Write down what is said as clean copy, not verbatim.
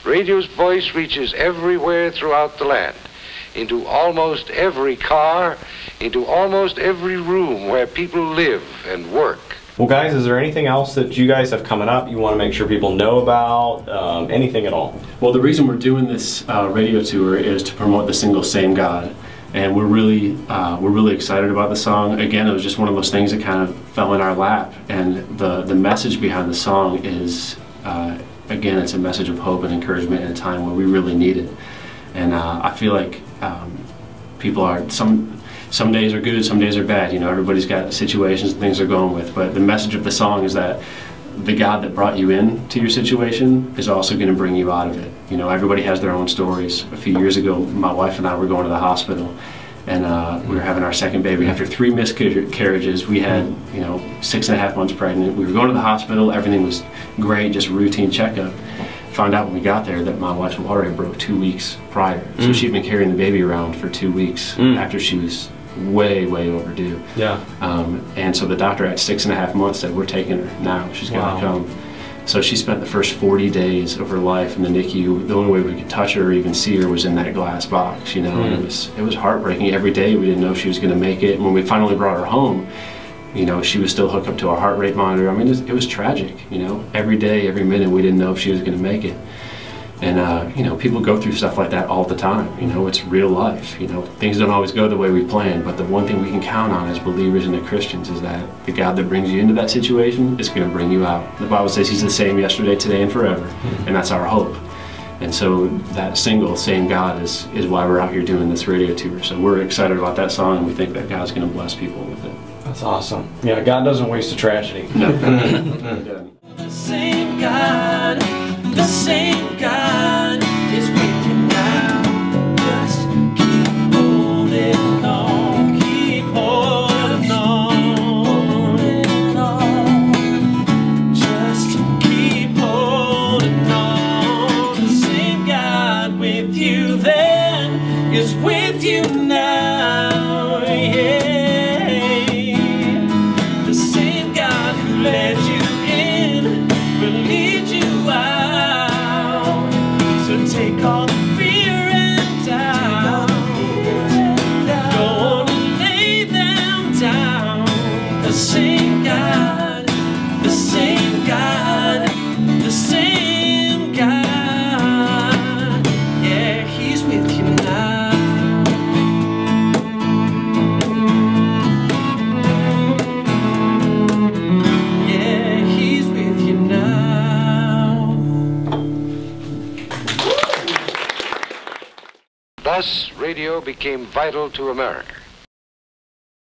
radio's voice reaches everywhere throughout the land, into almost every car, into almost every room where people live and work. Well, guys, is there anything else that you guys have coming up you want to make sure people know about? Anything at all? Well, the reason we're doing this radio tour is to promote the single "Same God," and we're really excited about the song. Again, it was just one of those things that kind of fell in our lap, and the message behind the song is, again, it's a message of hope and encouragement in a time where we really need it. And I feel like people are some days are good, some days are bad. You know, everybody's got situations and things they're going with. But the message of the song is that the God that brought you into your situation is also going to bring you out of it. You know, everybody has their own stories. A few years ago, my wife and I were going to the hospital, and we were having our second baby. After 3 miscarriages, we had, 6.5 months pregnant. We were going to the hospital. Everything was great, just routine checkup. Found out when we got there that my wife's water rate broke 2 weeks prior. So she'd been carrying the baby around for 2 weeks after she was way overdue. Yeah. And so the doctor at 6.5 months said, we're taking her now. She's got to come. So she spent the first 40 days of her life in the NICU. The only way we could touch her or even see her was in that glass box, and it was heartbreaking. Every day we didn't know if she was going to make it. And when we finally brought her home, she was still hooked up to a heart rate monitor. I mean, it was tragic, Every day, every minute, we didn't know if she was going to make it. And, people go through stuff like that all the time. It's real life. Things don't always go the way we plan, but the one thing we can count on as believers and as Christians is that the God that brings you into that situation is going to bring you out. The Bible says He's the same yesterday, today, and forever, and that's our hope. And so that single, "Same God," is why we're out here doing this radio tour. So we're excited about that song, and we think that God's going to bless people with it. That's awesome. Yeah, God doesn't waste a tragedy. No. The same God, the same God is with you now. Just keep holding on, keep holding on. Just keep holding on. The same God with you then is with you now. Yeah. Let you in, will lead you out. So take all the fear and doubt. Go on and lay them down. The same God, the same God, the same God. Yeah, He's with you now. Thus, radio became vital to America.